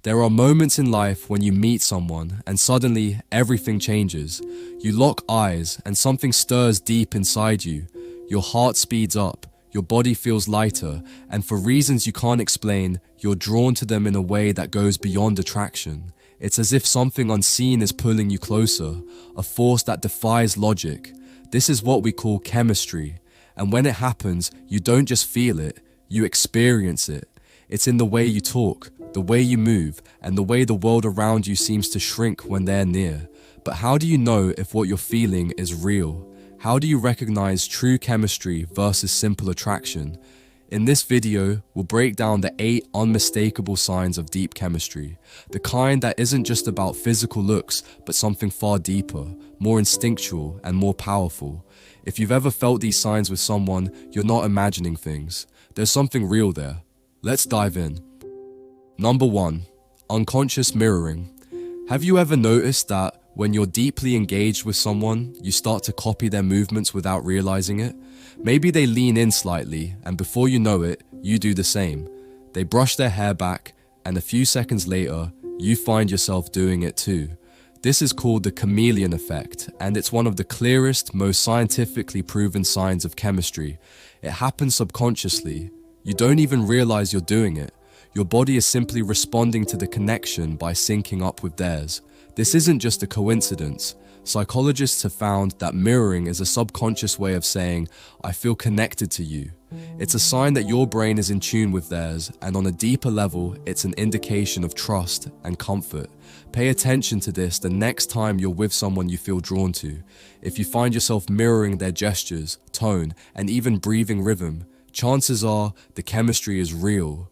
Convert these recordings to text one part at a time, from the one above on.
There are moments in life when you meet someone and suddenly everything changes. You lock eyes and something stirs deep inside you. Your heart speeds up, your body feels lighter, and for reasons you can't explain, you're drawn to them in a way that goes beyond attraction. It's as if something unseen is pulling you closer, a force that defies logic. This is what we call chemistry. And when it happens, you don't just feel it, you experience it. It's in the way you talk, the way you move, and the way the world around you seems to shrink when they're near. But how do you know if what you're feeling is real? How do you recognize true chemistry versus simple attraction? In this video, we'll break down the 8 unmistakable signs of deep chemistry, the kind that isn't just about physical looks, but something far deeper, more instinctual, and more powerful. If you've ever felt these signs with someone, you're not imagining things. There's something real there. Let's dive in. Number 1. Unconscious mirroring. Have you ever noticed that when you're deeply engaged with someone, you start to copy their movements without realizing it? Maybe they lean in slightly, and before you know it, you do the same. They brush their hair back, and a few seconds later, you find yourself doing it too. This is called the chameleon effect, and it's one of the clearest, most scientifically proven signs of chemistry. It happens subconsciously. You don't even realize you're doing it. Your body is simply responding to the connection by syncing up with theirs. This isn't just a coincidence. Psychologists have found that mirroring is a subconscious way of saying, I feel connected to you. It's a sign that your brain is in tune with theirs, and on a deeper level, it's an indication of trust and comfort. Pay attention to this the next time you're with someone you feel drawn to. If you find yourself mirroring their gestures, tone, and even breathing rhythm, chances are the chemistry is real.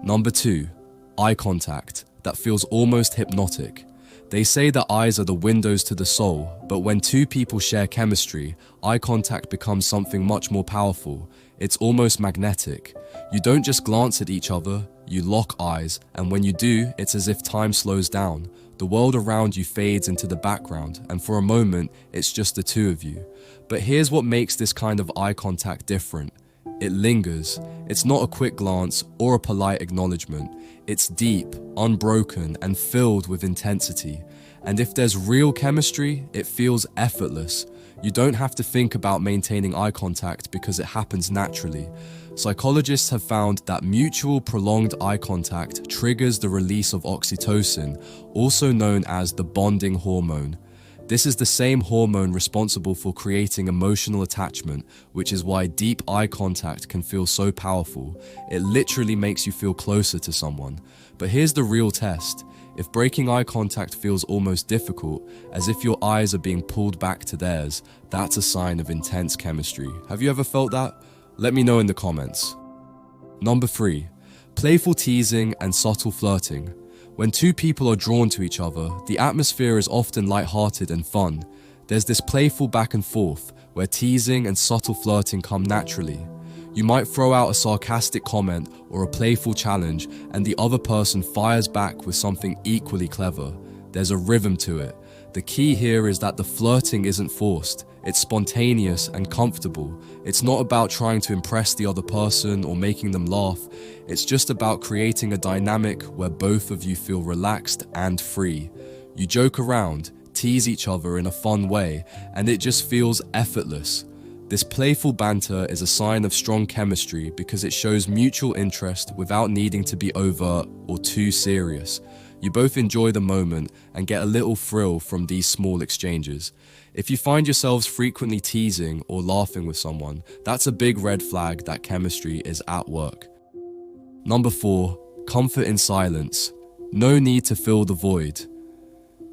Number 2. Eye contact that feels almost hypnotic. They say that eyes are the windows to the soul, but when two people share chemistry, eye contact becomes something much more powerful. It's almost magnetic. You don't just glance at each other, you lock eyes, and when you do, it's as if time slows down. The world around you fades into the background, and for a moment, it's just the two of you. But here's what makes this kind of eye contact different. It lingers. It's not a quick glance or a polite acknowledgement. It's deep, unbroken, and filled with intensity. And if there's real chemistry, it feels effortless. You don't have to think about maintaining eye contact because it happens naturally. Psychologists have found that mutual prolonged eye contact triggers the release of oxytocin, also known as the bonding hormone. This is the same hormone responsible for creating emotional attachment, which is why deep eye contact can feel so powerful. It literally makes you feel closer to someone. But here's the real test. If breaking eye contact feels almost difficult, as if your eyes are being pulled back to theirs, that's a sign of intense chemistry. Have you ever felt that? Let me know in the comments. Number 3. Playful teasing and subtle flirting. When two people are drawn to each other, the atmosphere is often lighthearted and fun. There's this playful back and forth, where teasing and subtle flirting come naturally. You might throw out a sarcastic comment or a playful challenge, and the other person fires back with something equally clever. There's a rhythm to it. The key here is that the flirting isn't forced. It's spontaneous and comfortable. It's not about trying to impress the other person or making them laugh. It's just about creating a dynamic where both of you feel relaxed and free. You joke around, tease each other in a fun way, and it just feels effortless. This playful banter is a sign of strong chemistry because it shows mutual interest without needing to be overt or too serious. You both enjoy the moment and get a little thrill from these small exchanges. If you find yourselves frequently teasing or laughing with someone, that's a big red flag that chemistry is at work. Number 4. Comfort in silence. No need to fill the void.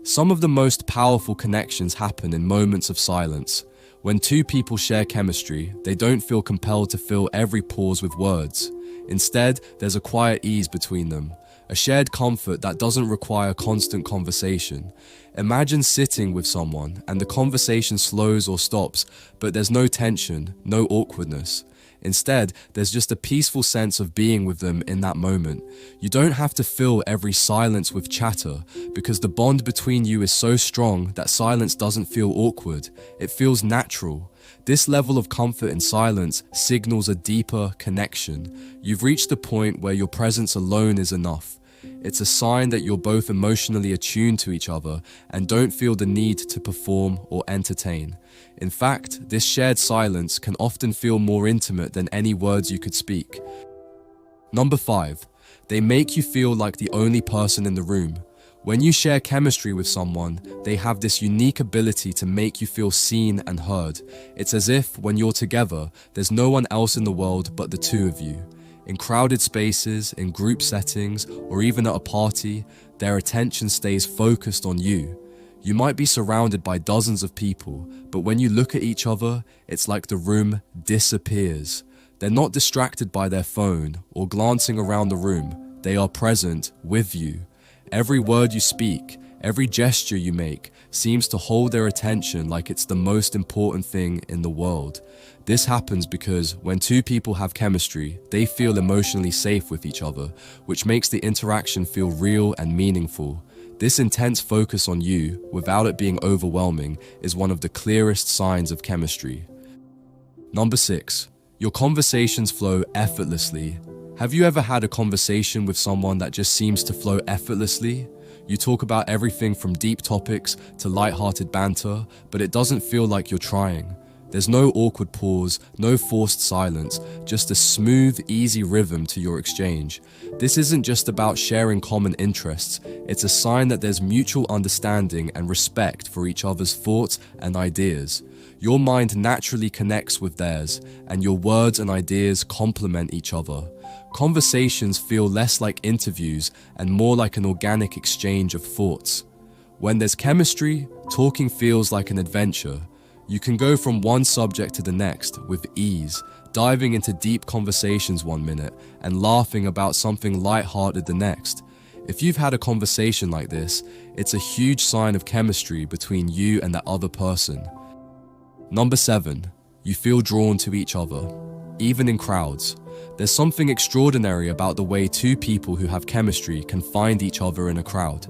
Some of the most powerful connections happen in moments of silence. When two people share chemistry, they don't feel compelled to fill every pause with words. Instead, there's a quiet ease between them, a shared comfort that doesn't require constant conversation. Imagine sitting with someone and the conversation slows or stops, but there's no tension, no awkwardness. Instead, there's just a peaceful sense of being with them in that moment. You don't have to fill every silence with chatter, because the bond between you is so strong that silence doesn't feel awkward. It feels natural. This level of comfort in silence signals a deeper connection. You've reached a point where your presence alone is enough. It's a sign that you're both emotionally attuned to each other and don't feel the need to perform or entertain. In fact, this shared silence can often feel more intimate than any words you could speak. Number 5. They make you feel like the only person in the room. When you share chemistry with someone, they have this unique ability to make you feel seen and heard. It's as if, when you're together, there's no one else in the world but the two of you. In crowded spaces, in group settings, or even at a party, their attention stays focused on you. You might be surrounded by dozens of people, but when you look at each other, it's like the room disappears. They're not distracted by their phone or glancing around the room. They are present with you. Every word you speak, every gesture you make seems to hold their attention like it's the most important thing in the world. This happens because when two people have chemistry, they feel emotionally safe with each other, which makes the interaction feel real and meaningful. This intense focus on you, without it being overwhelming, is one of the clearest signs of chemistry. Number 6. Your conversations flow effortlessly. Have you ever had a conversation with someone that just seems to flow effortlessly? You talk about everything from deep topics to light-hearted banter, but it doesn't feel like you're trying. There's no awkward pause, no forced silence, just a smooth, easy rhythm to your exchange. This isn't just about sharing common interests, it's a sign that there's mutual understanding and respect for each other's thoughts and ideas. Your mind naturally connects with theirs, and your words and ideas complement each other. Conversations feel less like interviews and more like an organic exchange of thoughts. When there's chemistry, talking feels like an adventure. You can go from one subject to the next with ease, diving into deep conversations one minute and laughing about something lighthearted the next. If you've had a conversation like this, it's a huge sign of chemistry between you and that other person. Number 7. You feel drawn to each other, even in crowds. There's something extraordinary about the way two people who have chemistry can find each other in a crowd.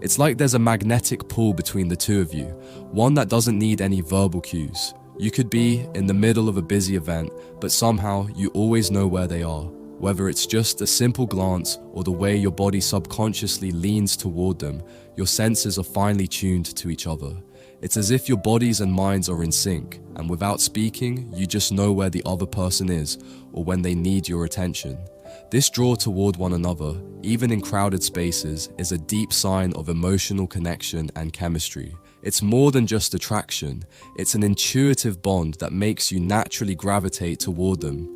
It's like there's a magnetic pull between the two of you, one that doesn't need any verbal cues. You could be in the middle of a busy event, but somehow you always know where they are, whether it's just a simple glance or the way your body subconsciously leans toward them. Your senses are finely tuned to each other. It's as if your bodies and minds are in sync, and without speaking, you just know where the other person is or when they need your attention. This draw toward one another, even in crowded spaces, is a deep sign of emotional connection and chemistry. It's more than just attraction, it's an intuitive bond that makes you naturally gravitate toward them.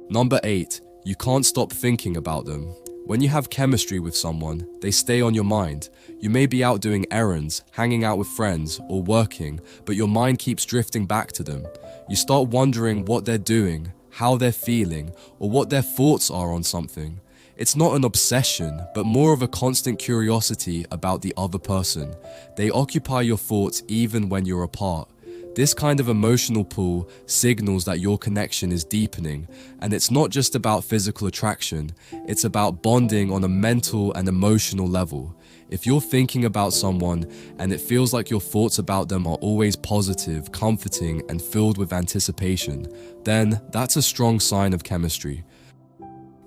Number 8. You can't stop thinking about them. When you have chemistry with someone, they stay on your mind. You may be out doing errands, hanging out with friends, or working, but your mind keeps drifting back to them. You start wondering what they're doing, how they're feeling, or what their thoughts are on something. It's not an obsession, but more of a constant curiosity about the other person. They occupy your thoughts even when you're apart. This kind of emotional pull signals that your connection is deepening, and it's not just about physical attraction, it's about bonding on a mental and emotional level. If you're thinking about someone and it feels like your thoughts about them are always positive, comforting, and filled with anticipation, then that's a strong sign of chemistry.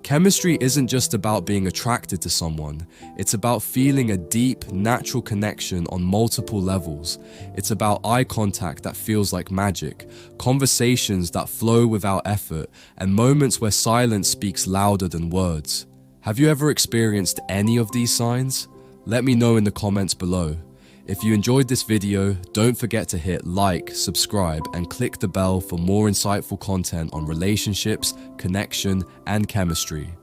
Chemistry isn't just about being attracted to someone, it's about feeling a deep, natural connection on multiple levels. It's about eye contact that feels like magic, conversations that flow without effort, and moments where silence speaks louder than words. Have you ever experienced any of these signs? Let me know in the comments below. If you enjoyed this video, don't forget to hit like, subscribe, and click the bell for more insightful content on relationships, connection, and chemistry.